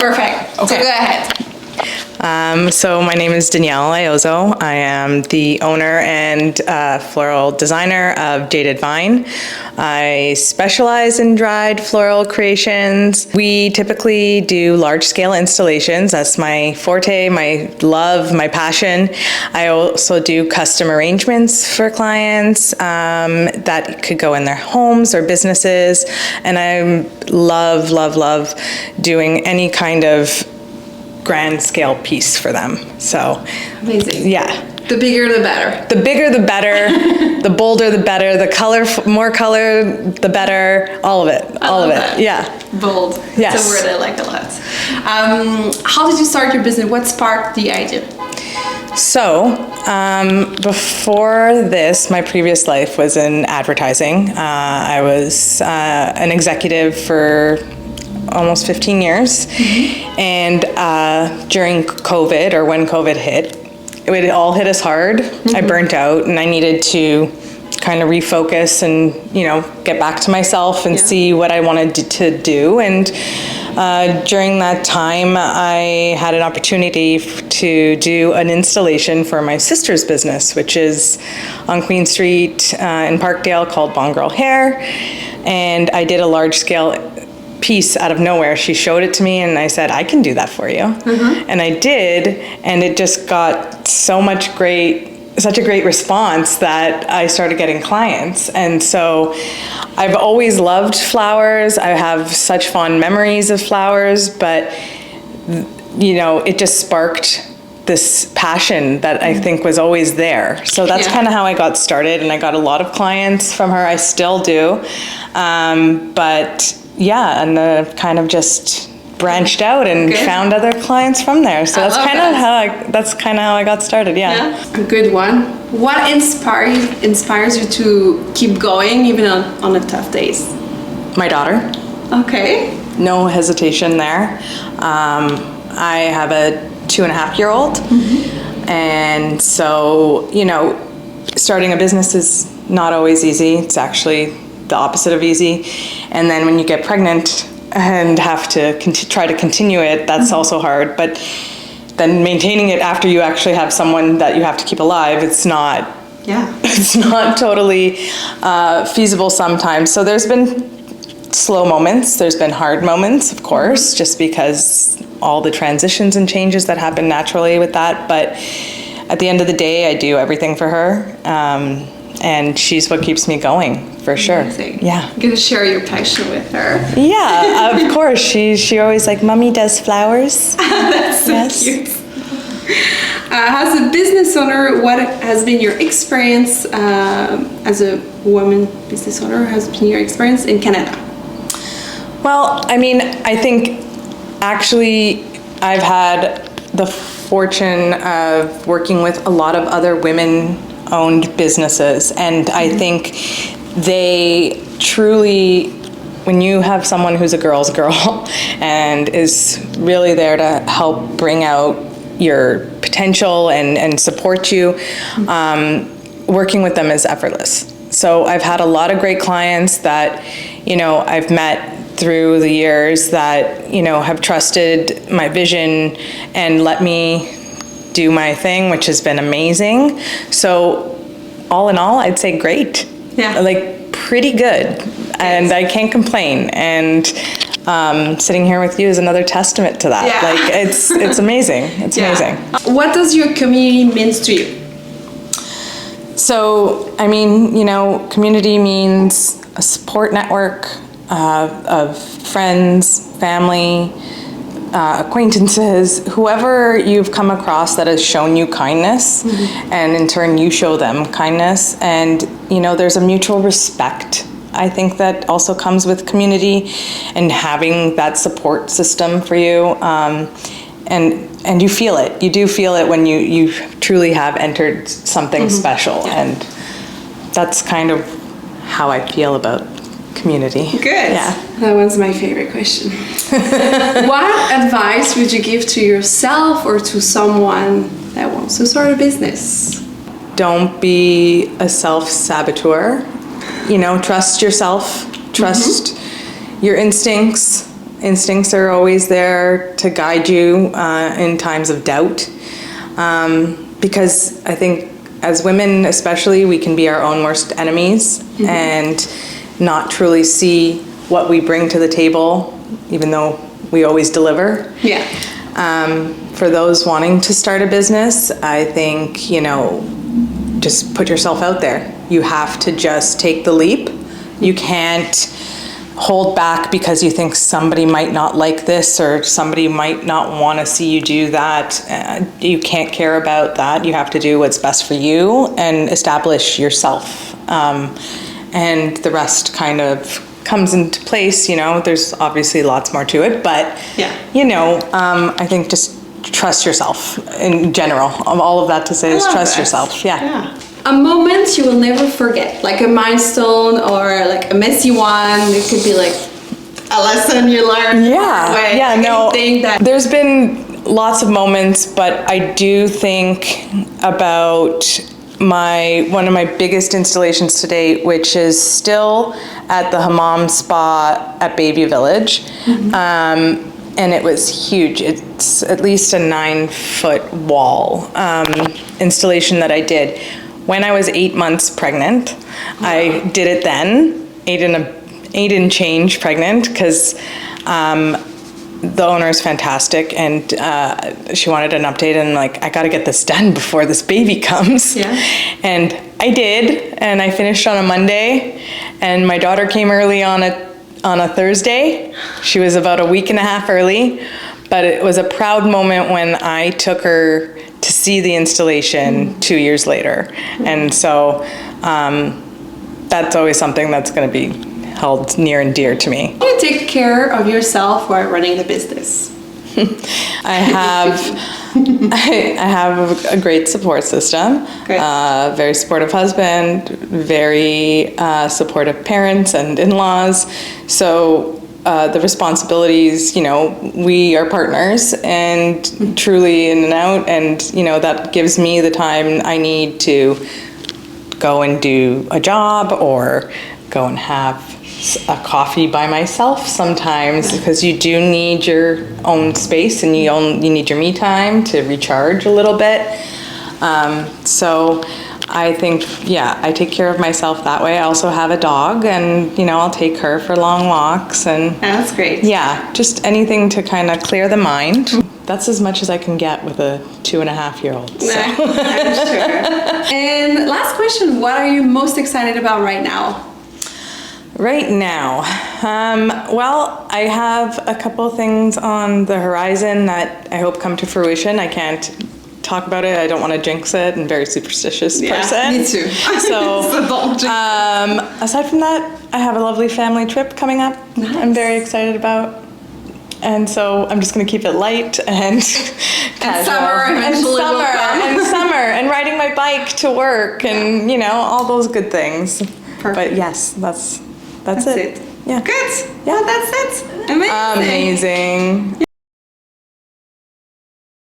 Perfect. Okay. So go ahead. So my name is Danielle Iozzo. I am the owner and floral designer of Jaded Vine. I specialize in dried floral creations. We typically do large-scale installations. That's my forte, my love, my passion. I also do custom arrangements for clients that could go in their homes or businesses. And I love, love, love doing any kind of grand scale piece for them. So Amazing. yeah, The bigger, the better. the bigger the better, the bolder the better, the color, more color the better, all of it, all of it. That. Yeah. Bold. Yes. It's a word I like a lot. How did you start your business? What sparked the idea? So before this, my previous life was in advertising. I was an executive for almost 15 years. And during COVID, or when COVID hit, it all hit us hard. I burnt out and I needed to kind of refocus and, get back to myself and see what I wanted to do. And during that time, I had an opportunity to do an installation for my sister's business, which is on Queen Street in Parkdale, called Bon Girl Hair. And I did a large scale piece out of nowhere. She showed it to me and I said, I can do that for you. And I did, and it just got such a great response that I started getting clients. And so I've always loved flowers. I have such fond memories of flowers, but it just sparked this passion that I think was always there. So that's kind of how I got started, and I got a lot of clients from her. I still do. But yeah, and kind of just branched out and found other clients from there. So that's kind of how I got started. Yeah. A good one. What inspires you to keep going even on the tough days? My daughter. Okay. No hesitation there. I have a 2.5-year-old, and so starting a business is not always easy. It's actually the opposite of easy. And then when you get pregnant and have to try to continue it, that's also hard. But then maintaining it after you actually have someone that you have to keep alive, it's not totally feasible sometimes. So there's been slow moments, there's been hard moments, of course, just because all the transitions and changes that happen naturally with that. But at the end of the day, I do everything for her. And she's what keeps me going, for sure. Amazing. Yeah. You're gonna share your passion with her. Yeah, of course. She always like, Mommy does flowers. That's so cute. As a business owner, what has been your experience as a woman business owner? Has been your experience in Canada? Well, I think actually I've had the fortune of working with a lot of other women-owned businesses, and I think they truly, when you have someone who's a girl's girl and is really there to help bring out your potential and support you, working with them is effortless. So I've had a lot of great clients that, I've met through the years that, have trusted my vision and let me do my thing, which has been amazing. So all in all, I'd say great. Yeah. Like pretty good. And I can't complain. And sitting here with you is another testament to that. Yeah. Like it's amazing. It's amazing. What does your community mean to you? So, community means a support network of friends, family, acquaintances, whoever you've come across that has shown you kindness, and in turn you show them kindness, and there's a mutual respect. I think that also comes with community and having that support system for you, and you feel it. You do feel it when you truly have entered something special, and that's kind of how I feel about community. Good. Yeah. That was my favorite question. What advice would you give to yourself or to someone that wants to start a business? Don't be a self-saboteur. Trust yourself, trust your instincts, instincts are always there to guide you in times of doubt. Because I think as women especially, we can be our own worst enemies and not truly see what we bring to the table, even though we always deliver. Yeah. For those wanting to start a business, I think, you know, just put yourself out there. You have to just take the leap. You can't hold back because you think somebody might not like this or somebody might not want to see you do that. You can't care about that. You have to do what's best for you and establish yourself. And the rest kind of comes into place. You know, there's obviously lots more to it, but you know, I think just trust yourself in general. All of that to say is trust yourself. Yeah. A moment you will never forget, like a milestone or like a messy one. It could be like a lesson you learned. Yeah, no. There's been lots of moments, but I do think about one of my biggest installations to date, which is still at the Hammam Spa at Baby Village. And it was huge. It's at least a 9-foot wall installation that I did. When I was 8 months pregnant, I did it then, 8 and change pregnant, because the owner is fantastic, and she wanted an update, and like, I got to get this done before this baby comes. And I did, and I finished on a Monday, and my daughter came early on a Thursday. She was about a week and a half early, but it was a proud moment when I took her to see the installation 2 years later. And so that's always something that's going to be held near and dear to me. How do you take care of yourself while running the business? I have a great support system, very supportive husband, very supportive parents and in-laws. So the responsibilities, you know, we are partners and truly in and out, and, you know, that gives me the time I need to go and do a job or go and have a coffee by myself sometimes, because you do need your own space and you need your me time to recharge a little bit. So I think, I take care of myself that way. I also have a dog, and, you know, I'll take her for long walks. And that's great. Yeah, just anything to kind of clear the mind. That's as much as I can get with a 2.5-year-old. So. I'm sure. And last question, what are you most excited about right now? Right now, well, I have a couple things on the horizon that I hope come to fruition. I can't talk about it. I don't want to jinx it. I'm a very superstitious person. Me too. So, aside from that, I have a lovely family trip coming up. Nice. I'm very excited about. And so I'm just going to keep it light and casual. And summer and riding my bike to work and, you know, all those good things. Perfect. But yes, that's it. Yeah. Good. Yeah, that's it. Amazing. Amazing.